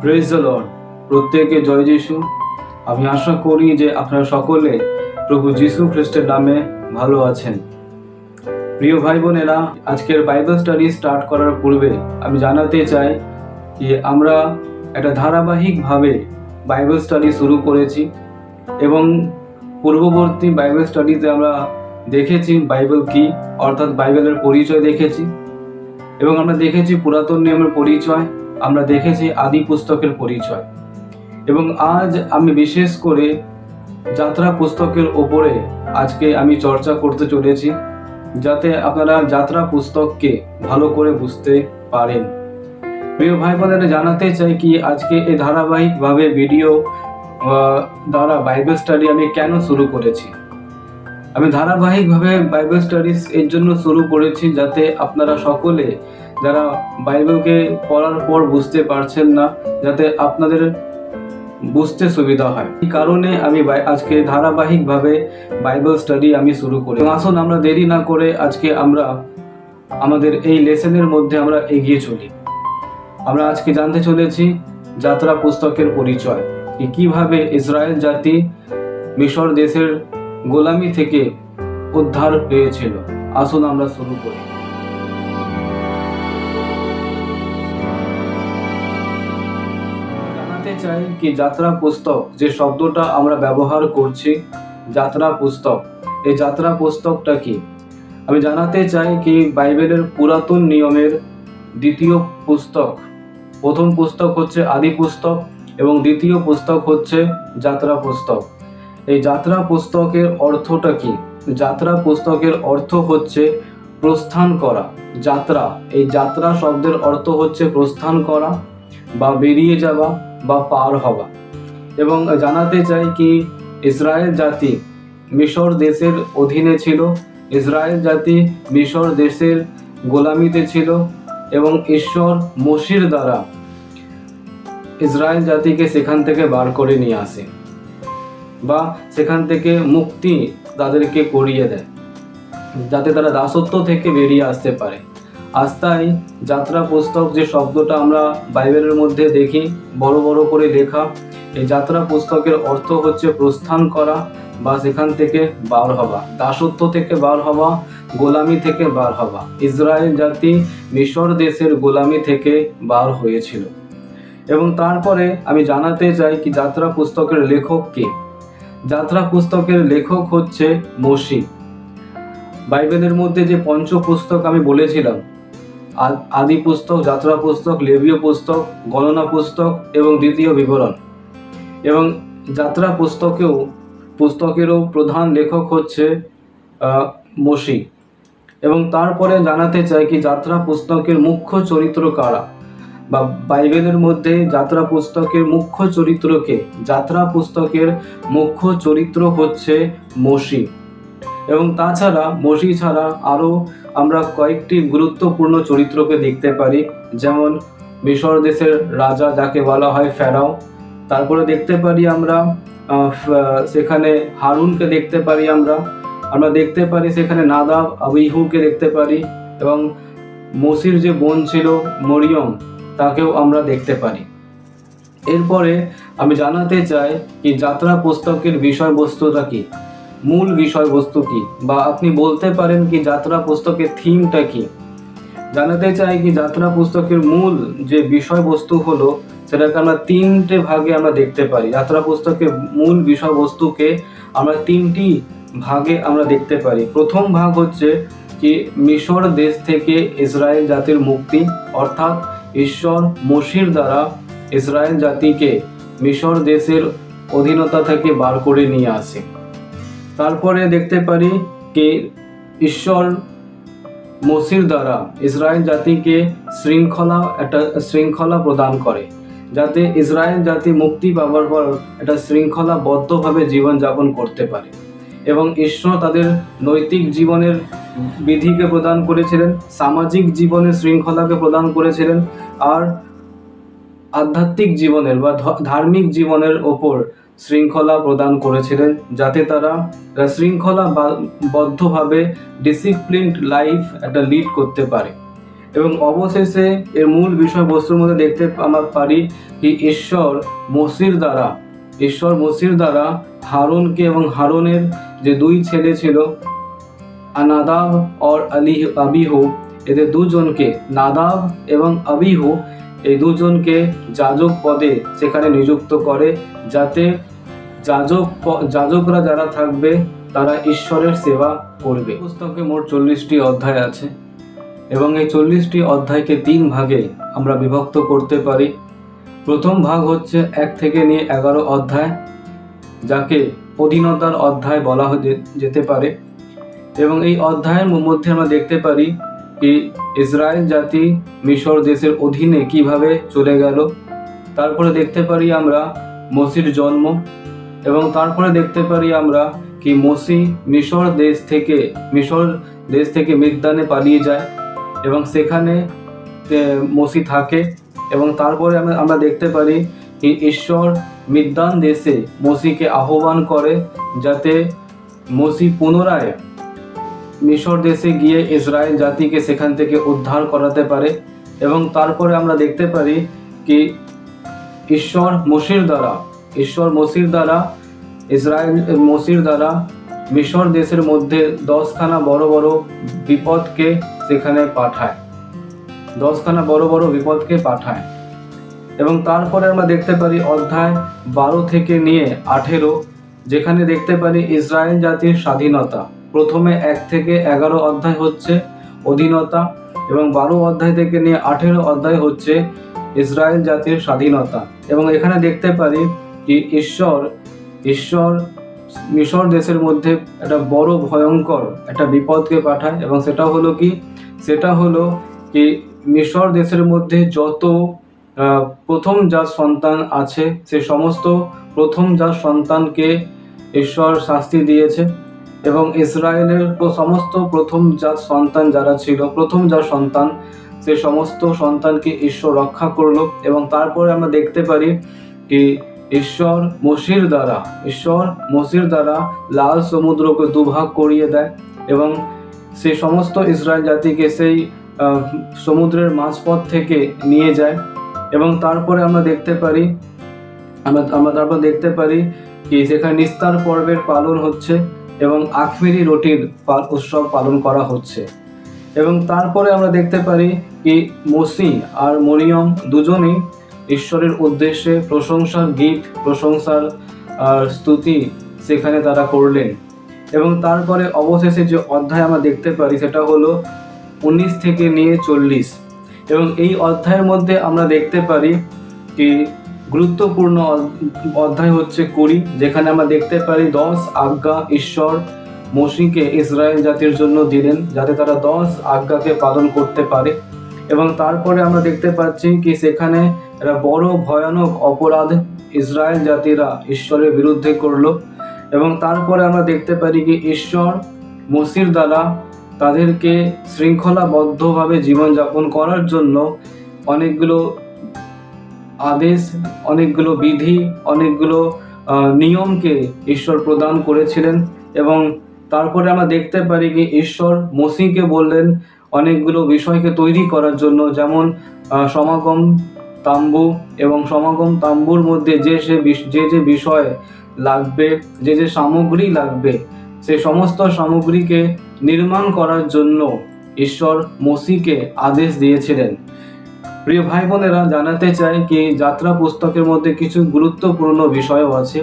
Praise the Lord. প্রত্যেকে জয় যিশু। আমি আশা করি যে আপনারা সকলে প্রভু যিশু খ্রিস্টের নামে ভালো আছেন। প্রিয় ভাই বোনেরা, আজকের বাইবেল স্টাডি স্টার্ট করার পূর্বে আমি জানাতে চাই যে আমরা একটা ধারাবাহিকভাবে বাইবেল স্টাডি শুরু করেছি এবং পূর্ববর্তী বাইবেল স্টাডিতে আমরা দেখেছি বাইবেল কি, অর্থাৎ বাইবেলের পরিচয় দেখেছি এবং আমরা দেখেছি পুরাতন নিয়মের পরিচয়, আমরা দেখেছি আদি পুস্তকের পরিচয় এবং আজ আমি বিশেষ করে যাত্রা পুস্তকের ওপরে আজকে আমি চর্চা করতে চলেছি, যাতে আপনারা যাত্রা পুস্তককে ভালো করে বুঝতে পারেন। প্রিয় ভাই বোনেরা, জানাতে চাই কি আজকে এই ধারাবাহিকভাবে ভিডিও দ্বারা বাইবেল স্টাডি আমি কেন শুরু করেছি। আমি ধারাবাহিকভাবে বাইবেল স্টাডিজ এর জন্য শুরু করেছি যাতে আপনারা সকলে যারা বাইবেলকে পড়ার পর বুঝতে পারছেন না, যাতে আপনাদের বুঝতে সুবিধা হয়। এই কারণে আমি আজকে ধারাবাহিকভাবে বাইবেল স্টাডি আমি শুরু করি। আসুন আমরা দেরি না করে আজকে আমরা আমাদের এই লেসনের মধ্যে আমরা এগিয়ে চলি। আমরা আজকে জানতে চলেছি যাত্রা পুস্তকের পরিচয়, কিভাবে ইসরায়েল জাতি মিশর দেশের গোলামি থেকে উদ্ধার পেয়েছিল। আসুন আমরা শুরু করি। জানাতে চাই কি যাত্রা পুস্তক যে শব্দটা আমরা ব্যবহার করছি, যাত্রা পুস্তক, এই যাত্রা পুস্তকটা কি আমি জানাতে চাই কি বাইবেলের পুরাতন নিয়মের দ্বিতীয় পুস্তক। প্রথম পুস্তক হচ্ছে আদি পুস্তক এবং দ্বিতীয় পুস্তক হচ্ছে যাত্রা পুস্তক। এই যাত্রা পুস্তকের অর্থটা কি? যাত্রা পুস্তকের অর্থ হচ্ছে প্রস্থান করা। যাত্রা, এই যাত্রা শব্দের অর্থ হচ্ছে প্রস্থান করা বা বেরিয়ে যাওয়া বা পার হওয়া। এবং জানাতে চাই কি ইসরায়েল জাতি মিশর দেশের অধীনে ছিল, ইসরায়েল জাতি মিশর দেশের গোলামিতে ছিল এবং ঈশ্বর মোশির দ্বারা ইসরায়েল জাতিকে সেখান থেকে বার করে নিয়ে আসে বা সেখান থেকে মুক্তি তাদেরকে করিয়ে দেয়, যাতে তারা দাসত্ব থেকে বেরিয়ে আসতে পারে। আজ তাই যাত্রা পুস্তক যে শব্দটা আমরা বাইবেলের মধ্যে দেখি বড় বড় করে লেখা, এই যাত্রা পুস্তকের অর্থ হচ্ছে প্রস্থান করা বা সেখান থেকে বার হওয়া, দাসত্ব থেকে বার হওয়া, গোলামি থেকে বার হওয়া। ইসরায়েল জাতি মিশর দেশের গোলামি থেকে বার হয়েছিল। এবং তারপরে আমি জানাতে চাই কি যাত্রা পুস্তকের লেখক কে। যাত্রা পুস্তকের লেখক হচ্ছে মোশি। বাইবেলের মধ্যে যে পঞ্চ পুস্তক আমি বলেছিলাম, আদি পুস্তক, যাত্রা পুস্তক, লেবীয় পুস্তক, গণনা পুস্তক এবং দ্বিতীয় বিবরণ, এবং যাত্রা পুস্তকেরও প্রধান লেখক হচ্ছে মোশি। এবং তারপরে জানাতে চাই কি যাত্রা পুস্তকের মুখ্য চরিত্র কারা, বা বাইবেলের মধ্যে যাত্রা পুস্তকের মুখ্য চরিত্রকে। যাত্রা পুস্তকের মুখ্য চরিত্র হচ্ছে মোশি। এবং তাছাড়া মোশি ছাড়া আরও আমরা কয়েকটি গুরুত্বপূর্ণ চরিত্রকে দেখতে পারি, যেমন মিশর দেশের রাজা যাকে বলা হয় ফেরাও। তারপরে দেখতে পারি আমরা সেখানে হারুনকে দেখতে পারি, আমরা দেখতে পারি সেখানে নাদাব আবিহুকে দেখতে পারি, এবং মোশির যে বোন ছিল মরিয়ম তাকেও আমরা দেখতে পারি। এরপরে আমি জানাতে চাই কি যাত্রা পুস্তকের বিষয়বস্তুটা কি, মূল বিষয়বস্তু কি, বা আপনি বলতে পারেন কি যাত্রা পুস্তকের থিমটা কি। জানাতে চাই কি যাত্রা পুস্তকের মূল যে বিষয়বস্তু হলো সেটাকে আমরা তিনটে ভাগে আমরা দেখতে পারি। যাত্রা পুস্তকের মূল বিষয়বস্তুকে আমরা তিনটি ভাগে আমরা দেখতে পারি। প্রথম ভাগ হচ্ছে কি মিশর দেশ থেকে ইসরায়েল জাতির মুক্তি, অর্থাৎ ঈশ্বর মোশির দ্বারা ইসরায়েল জাতিকে মিশর দেশের অধীনতা থেকে বার করে নিয়ে আসে। তারপরে দেখতে পারি কি ঈশ্বর মোশির দ্বারা ইসরায়েল জাতিকে একটা শৃঙ্খলা প্রদান করে, যাতে ইসরায়েল জাতি মুক্তি পাওয়ার পর একটা শৃঙ্খলাবদ্ধভাবে জীবনযাপন করতে পারে। এবং ঈশ্বর তাদের নৈতিক জীবনের বিধিকে প্রদান করেছিলেন, সামাজিক জীবনের শৃঙ্খলাকে প্রদান করেছিলেন, আর আধ্যাত্মিক জীবনের বা ধার্মিক জীবনের ওপর শৃঙ্খলা প্রদান করেছিলেন, যাতে তারা শৃঙ্খলাবদ্ধভাবে ডিসিপ্লিনড লাইফ একটা লিড করতে পারে। এবং অবশেষে এর মূল বিষয়বস্তুর মধ্যে দেখতে আমরা পারি কি ঈশ্বর মসির দ্বারা হারুনকে এবং হারুনের যে দুই ছেলে ছিল নাদাব আর আবিহু, এদের দুজনকে, নাদাব এবং আবিহু, এই দুজনকে যাজক পদে সেখানে নিযুক্ত করে, যাতে যাজকরা যারা থাকবে তারা ঈশ্বরের সেবা করবে। পুস্তকে মোট 40টি অধ্যায় আছে এবং এই 40টি অধ্যায়কে 3 ভাগে আমরা বিভক্ত করতে পারি। প্রথম ভাগ হচ্ছে 1 থেকে নিয়ে 11 অধ্যায়, যাকে অধীনতার অধ্যায় বলা যেতে পারে। এবং এই অধ্যায়ের মধ্যে আমরা দেখতে পারি কি ইসরায়েল জাতি মিশর দেশের অধীনে কিভাবে চলে গেল। তারপরে দেখতে পারি আমরা মসির জন্ম, এবং তারপরে দেখতে পারি আমরা কি মসি মিশর দেশ থেকে মিদ্যানে পালিয়ে যায় এবং সেখানে মসি থাকে। এবং তারপরে আমরা দেখতে পারি কি ঈশ্বর মিদ্যান দেশে মসিকে আহ্বান করে, যাতে মসি পুনরায় মিশর দেশে গিয়ে ইসরায়েল জাতিকে সেখান থেকে উদ্ধার করাতে পারে। এবং তারপরে আমরা দেখতে পারি কি ঈশ্বর মসির দ্বারা মিশর দেশের মধ্যে 10খানা বড় বড় বিপদকে সেখানে পাঠায়। এবং তারপরে আমরা দেখতে পারি অধ্যায় 12 থেকে নিয়ে 18, যেখানে দেখতে পারি ইসরায়েল জাতির স্বাধীনতা। প্রথমে 1 থেকে 11 অধ্যায় হচ্ছে অধীনতা, এবং 12 অধ্যায় থেকে নিয়ে 18 অধ্যায় হচ্ছে ইসরায়েল জাতির স্বাধীনতা। এবং এখানে দেখতে পারি কি ঈশ্বর মিশর দেশের মধ্যে একটা বড় ভয়ঙ্কর একটা বিপদকে পাঠায়। এবং সেটা হলো কি মিশর দেশের মধ্যে যত প্রথম জাত সন্তান আছে, সে সমস্ত প্রথম জাত সন্তানকে ঈশ্বর শাস্তি দিয়েছে। এবং ইসরায়েলের সমস্ত প্রথম জাত সন্তান যারা ছিল, প্রথম জাত সন্তান, সে সমস্ত সন্তানকে ঈশ্বর রক্ষা করলো। এবং তারপরে আমরা দেখতে পারি কি ঈশ্বর মসির দ্বারা লাল সমুদ্রকে দুভাগ করিয়ে দেয় এবং সে সমস্ত ইসরায়েল জাতিকে সেই সমুদ্রের মাঝপথ থেকে নিয়ে যায়। এবং তারপরে আমরা দেখতে পারি কি সেখানে নিস্তার পর্বের পালন হচ্ছে এবং আখমিরি রুটির উৎসব পালন করা হচ্ছে। এবং তারপরে আমরা দেখতে পারি কি মসি আর মরিয়ম দুজনেই ঈশ্বরের উদ্দেশ্যে প্রশংসার স্তুতি সেখানে তারা করলেন। এবং তারপরে অবশেষে যে অধ্যায় আমরা দেখতে পারি সেটা হলো 19 থেকে নিয়ে 40। এবং এই অধ্যায়ের মধ্যে আমরা দেখতে পারি কি গুরুত্বপূর্ণ অধ্যায় হচ্ছে 20, যেখানে আমরা দেখতে পারি 10 আজ্ঞা ঈশ্বর মসিকে ইসরায়েল জাতির জন্য দিলেন, যাতে তারা 10 আজ্ঞাকে পালন করতে পারে। এবং তারপরে আমরা দেখতে পাচ্ছি কি সেখানে একটা বড় ভয়ানক অপরাধ ইসরায়েল জাতিরা ঈশ্বরের বিরুদ্ধে করলো। এবং তারপরে আমরা দেখতে পারি কি ঈশ্বর মসির দ্বারা তাদেরকে শৃঙ্খলাবদ্ধভাবে জীবনযাপন করার জন্য অনেকগুলো আদেশ, অনেকগুলো বিধি, অনেকগুলো নিয়মকে ঈশ্বর প্রদান করেছিলেন। এবং তারপরে আমরা দেখতে পারি কি ঈশ্বর মসিকে বললেন অনেকগুলো বিষয়কে তৈরি করার জন্য, যেমন সমাগম তাম্বু, এবং সমাগম তাম্বুর মধ্যে যে বিষয় লাগবে, যে সামগ্রী লাগবে, সেই সমস্ত সামগ্রীকে নির্মাণ করার জন্য ঈশ্বর মসিকে আদেশ দিয়েছিলেন। প্রিয় ভাই বোনেরা, জানাতে চাই কি যাত্রা পুস্তকের মধ্যে কিছু গুরুত্বপূর্ণ বিষয়ও আছে।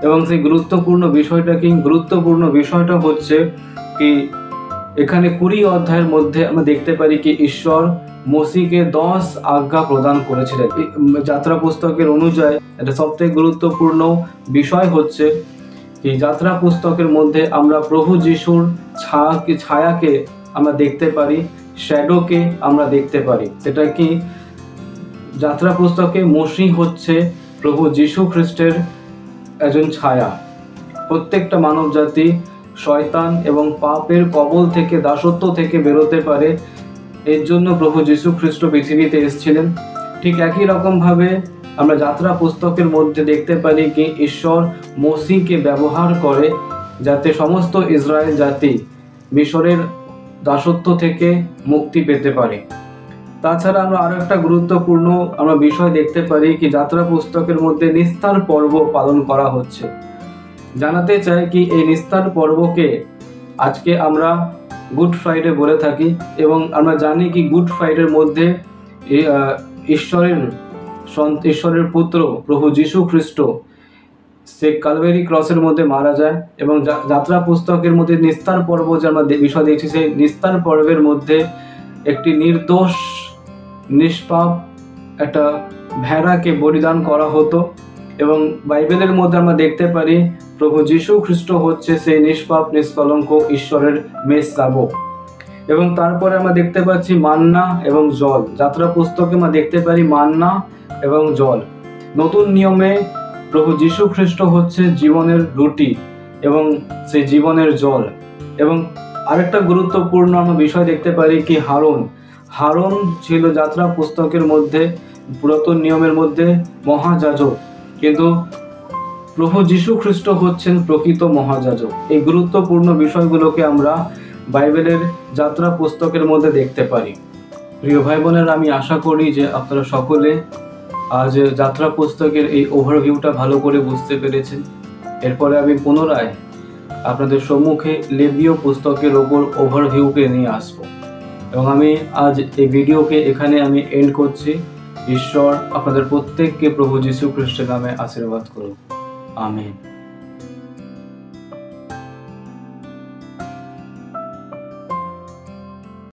এবং সেই গুরুত্বপূর্ণ বিষয়টা হচ্ছে কি এখানে 20 অধ্যায়ের মধ্যে আমরা দেখতে পারি কি ঈশ্বর মসিকে 10 আজ্ঞা প্রদান করেছিলেন। যাত্রা পুস্তকের অনুযায়ী এটা সবথেকে গুরুত্বপূর্ণ বিষয় হচ্ছে কি যাত্রা পুস্তকের মধ্যে আমরা প্রভু যিশুর ছায়াকে আমরা দেখতে পারি, শ্যাডোকে আমরা দেখতে পারি। সেটা কি যাত্রা পুস্তকে মসি হচ্ছে প্রভু যিশু খ্রিস্টের একজন ছায়া। প্রত্যেকটা মানব জাতি শয়তান এবং পাপের কবল থেকে, দাসত্ব থেকে বেরোতে পারে, এর জন্য প্রভু যিশু খ্রিস্ট পৃথিবীতে এসেছিলেন। ঠিক একই রকমভাবে আমরা যাত্রা পুস্তকের মধ্যে দেখতে পারি কি ঈশ্বর মসিকে ব্যবহার করে যাতে সমস্ত ইসরায়েল জাতি মিশরের দাসত্ব থেকে মুক্তি পেতে পারে। তাছাড়া আমরা আরো একটা গুরুত্বপূর্ণ বিষয় দেখতে পারি কি যাত্রা পুস্তকের মধ্যে নিস্তার পর্ব পালন করা হচ্ছে। জানাতে চাই কি এই নিস্তার পর্বকে আজকে আমরা গুড ফ্রাইডে বলে থাকি, এবং আমরা জানি কি গুড ফ্রাইডের মধ্যে ঈশ্বরের পুত্র প্রভু যীশু খ্রিস্ট সে কালভেরি ক্রসের মধ্যে মারা যায়, এবং যাত্রা পুস্তকের মধ্যে নিস্তার পর্ব যে আমরা বিষয় দেখছি, সেই নিস্তার পর্বের মধ্যে একটি নির্দোষ নিষ্পাপ একটা ভেড়াকে বলিদান করা হতো। এবং বাইবেলের মধ্যে আমরা দেখতে পারি প্রভু যীশু খ্রিস্ট হচ্ছে সেই নিষ্পাপ নিষ্কলঙ্ক ঈশ্বরের মেষশাবক। এবং তারপরে আমরা দেখতে পাচ্ছি মান্না এবং জল। যাত্রা পুস্তকে আমরা দেখতে পারি মান্না এবং জল। নতুন নিয়মে প্রভু যীশু খ্রিস্ট হচ্ছে জীবনের রুটি এবং সেই জীবনের জল। এবং আরেকটা গুরুত্বপূর্ণ আমরা বিষয় দেখতে পারি কি হারন ছিল যাত্রা পুস্তকের মধ্যে পুরাতন নিয়মের মধ্যে মহাযাজক, কিন্তু প্রভু যীশু খ্রিস্ট হচ্ছেন প্রকৃত মহাযাজক। এই গুরুত্বপূর্ণ বিষয়গুলোকে আমরা বাইবেলের যাত্রা পুস্তকের মধ্যে দেখতে পারি। প্রিয় ভাই বোনেরা, আমি আশা করি যে আপনারা সকলে আজ যাত্রা পুস্তকের এই ওভারভিউটা ভালো করে বুঝতে পেরেছেন। এরপরে আমি পুনরায় আপনাদের সম্মুখে লেবীয় পুস্তকের ওপর ওভারভিউকে নিয়ে আসব, এবং আমি আজ এই ভিডিওকে এখানে আমি এন্ড করছি। ঈশ্বর আপনাদের প্রত্যেককে প্রভু যীশু খ্রিস্টের নামে আশীর্বাদ করুন। আমিন।